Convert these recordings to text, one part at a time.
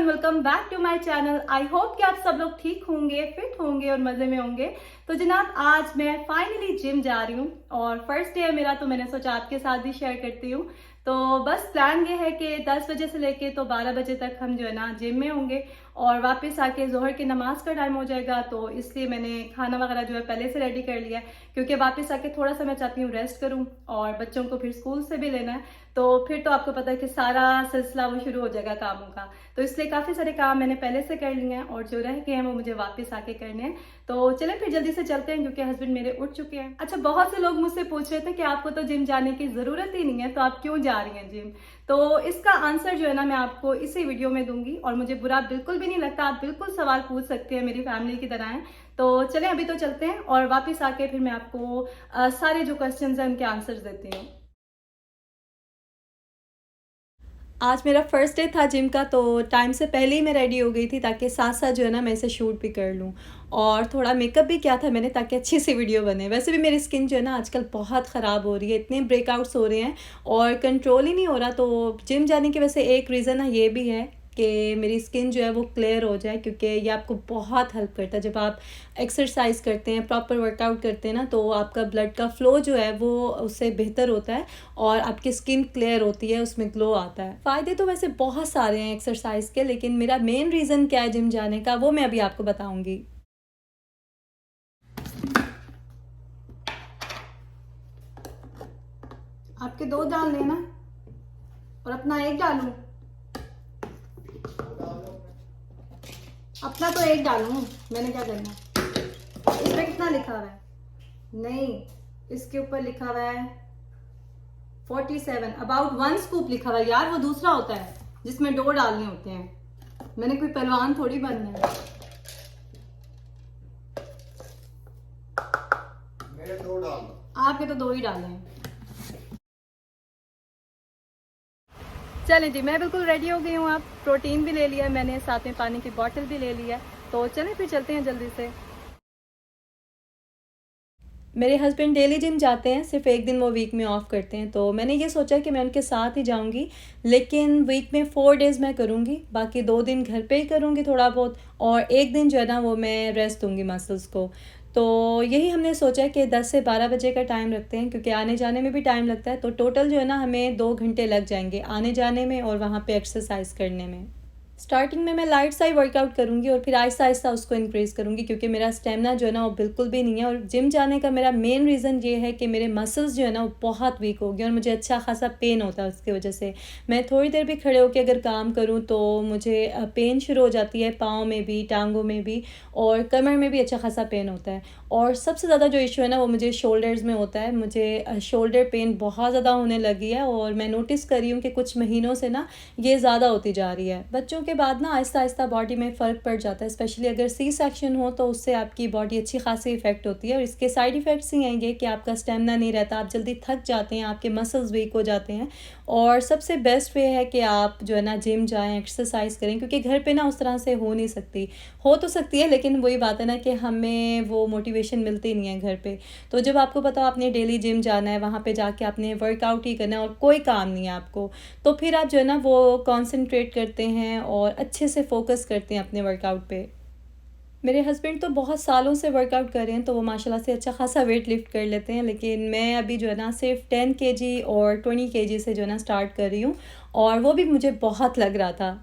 And welcome back to my channel. I hope कि आप सब लोग ठीक होंगे, फिट होंगे और मजे में होंगे। तो जनाब आज मैं फाइनली जिम जा रही हूँ और फर्स्ट डे है मेरा, तो मैंने सोचा आपके साथ भी शेयर करती हूँ। तो बस प्लान ये है कि 10 बजे से लेके तो 12 बजे तक हम जो है ना जिम में होंगे और वापस आके जोहर की नमाज का टाइम हो जाएगा, तो इसलिए मैंने खाना वगैरह जो है पहले से रेडी कर लिया है, क्योंकि वापस आके थोड़ा सा मैं चाहती हूँ रेस्ट करूँ और बच्चों को फिर स्कूल से भी लेना है। तो फिर तो आपको पता है कि सारा सिलसिला वो शुरू हो जाएगा कामों का, तो इसलिए काफ़ी सारे काम मैंने पहले से कर लिए हैं और जो रह गए हैं वो मुझे वापस आके करने हैं। तो चलें फिर जल्दी से चलते हैं क्योंकि हस्बैंड मेरे उठ चुके हैं। अच्छा, बहुत से लोग मुझसे पूछ रहे थे कि आपको तो जिम जाने की ज़रूरत ही नहीं है, तो आप क्यों जा रही हैं जिम। तो इसका आंसर जो है ना मैं आपको इसी वीडियो में दूंगी और मुझे बुरा बिल्कुल भी नहीं लगता, आप बिल्कुल सवाल पूछ सकते हैं, मेरी फैमिली की तरह हैं। तो चलें अभी तो चलते हैं और वापस आके फिर मैं आपको सारे जो क्वेश्चंस हैं उनके आंसर्स देती हूँ। आज मेरा फर्स्ट डे था जिम का, तो टाइम से पहले ही मैं रेडी हो गई थी ताकि साथ साथ जो है ना मैं इसे शूट भी कर लूँ और थोड़ा मेकअप भी किया था मैंने ताकि अच्छी सी वीडियो बने। वैसे भी मेरी स्किन जो है ना आजकल बहुत ख़राब हो रही है, इतने ब्रेकआउट्स हो रहे हैं और कंट्रोल ही नहीं हो रहा। तो जिम जाने की वैसे एक रीज़न है ये भी है कि मेरी स्किन जो है वो क्लियर हो जाए, क्योंकि ये आपको बहुत हेल्प करता है। जब आप एक्सरसाइज करते हैं, प्रॉपर वर्कआउट करते हैं ना, तो आपका ब्लड का फ़्लो जो है वो उससे बेहतर होता है और आपकी स्किन क्लियर होती है, उसमें ग्लो आता है। फ़ायदे तो वैसे बहुत सारे हैं एक्सरसाइज के, लेकिन मेरा मेन रीज़न क्या है जिम जाने का वो मैं अभी आपको बताऊँगी। आपके 2 डालने हैं ना और अपना 1 डालूं? अपना तो 1 डालूं, मैंने क्या करना है। इसमें कितना लिखा हुआ है? नहीं, इसके ऊपर लिखा हुआ है 47, अबाउट 1 स्कूप लिखा हुआ है यार, वो दूसरा होता है जिसमें 2 डालने होते हैं। मैंने कोई पहलवान थोड़ी बनना है। मेरे 2 डाल, आपके तो 2 ही डाले हैं। चलें जी, मैं बिल्कुल रेडी हो गई हूँ। आप प्रोटीन भी ले लिया मैंने, साथ में पानी की बोतल भी ले लिया, तो चलें फिर चलते हैं जल्दी से। मेरे हस्बैंड डेली जिम जाते हैं, सिर्फ 1 दिन वो वीक में ऑफ करते हैं, तो मैंने ये सोचा कि मैं उनके साथ ही जाऊंगी। लेकिन वीक में 4 डेज़ मैं करूंगी, बाकी 2 दिन घर पे ही करूंगी थोड़ा बहुत और 1 दिन जो है ना वो मैं रेस्ट दूंगी मसल्स को। तो यही हमने सोचा कि 10 से 12 बजे का टाइम रखते हैं, क्योंकि आने जाने में भी टाइम लगता है। तो टोटल जो है ना हमें 2 घंटे लग जाएंगे आने जाने में और वहाँ पे एक्सरसाइज करने में। स्टार्टिंग में मैं लाइट सा ही वर्कआउट करूँगी और फिर आहिस्ता आहिस्ता उसको इंक्रीज़ करूँगी, क्योंकि मेरा स्टेमिना जो है ना वो बिल्कुल भी नहीं है। और जिम जाने का मेरा मेन रीज़न ये है कि मेरे मसल्स जो है ना वो बहुत वीक हो गए और मुझे अच्छा खासा पेन होता है उसकी वजह से। मैं थोड़ी देर भी खड़े होकर अगर काम करूँ तो मुझे पेन शुरू हो जाती है, पाँव में भी, टांगों में भी और कमर में भी अच्छा खासा पेन होता है। और सबसे ज़्यादा जो इशू है ना वो मुझे शोल्डर्स में होता है। मुझे शोल्डर पेन बहुत ज़्यादा होने लगी है और मैं नोटिस कर रही हूँ कि कुछ महीनों से ना ये ज़्यादा होती जा रही है। बच्चों के बाद ना आहिस्ता आहिस्ता बॉडी में फ़र्क पड़ जाता है, स्पेशली अगर सी सेक्शन हो तो उससे आपकी बॉडी अच्छी खासी इफ़ेक्ट होती है। और इसके साइड इफ़ेक्ट्स ही हैं ये कि आपका स्टेमिना नहीं रहता, आप जल्दी थक जाते हैं, आपके मसल्स वीक हो जाते हैं। और सबसे बेस्ट वे है कि आप जो है ना जिम जाएँ, एक्सरसाइज करें, क्योंकि घर पे ना उस तरह से हो नहीं सकती। हो तो सकती है लेकिन वही बात है ना कि हमें वो मोटिवेशन मिलती नहीं है घर पे। तो जब आपको पता हो आपने डेली जिम जाना है, वहाँ पे जाके आपने वर्कआउट ही करना है और कोई काम नहीं है आपको, तो फिर आप जो है ना वो कॉन्सेंट्रेट करते हैं और अच्छे से फोकस करते हैं अपने वर्कआउट पे। मेरे हस्बैंड तो बहुत सालों से वर्कआउट कर रहे हैं, तो वो माशाल्लाह से अच्छा खासा वेट लिफ्ट कर लेते हैं, लेकिन मैं अभी जो है ना सिर्फ 10 केजी और 20 केजी से जो है ना स्टार्ट कर रही हूँ और वो भी मुझे बहुत लग रहा था।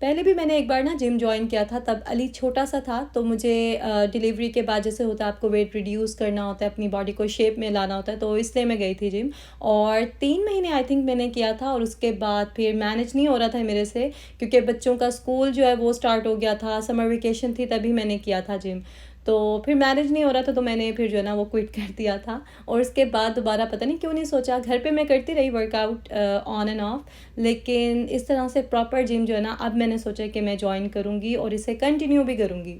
पहले भी मैंने एक बार ना जिम जॉइन किया था, तब अली छोटा सा था, तो मुझे डिलीवरी के बाद जैसे होता है आपको वेट रिड्यूस करना होता है, अपनी बॉडी को शेप में लाना होता है, तो इसलिए मैं गई थी जिम और 3 महीने आई थिंक मैंने किया था। और उसके बाद फिर मैनेज नहीं हो रहा था मेरे से, क्योंकि बच्चों का स्कूल जो है वो स्टार्ट हो गया था, समर वेकेशन थी, तभी मैंने किया था जिम। तो फिर मैनेज नहीं हो रहा था, तो मैंने फिर जो है ना वो क्विट कर दिया था। और उसके बाद दोबारा पता नहीं क्यों नहीं सोचा, घर पे मैं करती रही वर्कआउट ऑन एंड ऑफ, लेकिन इस तरह से प्रॉपर जिम जो है ना अब मैंने सोचा कि मैं ज्वाइन करूँगी और इसे कंटिन्यू भी करूँगी।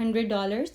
$100،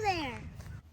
there?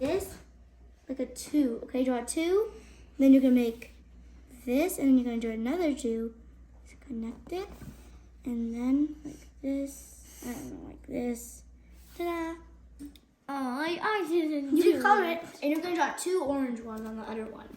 This, like a 2. Okay, draw 2. Then you're gonna make this, and then you're gonna draw another 2. Just connect it, and then like this. I don't know, like this. Ta-da! Oh, I didn't. You can color it, and you're gonna draw 2 orange ones on the other one.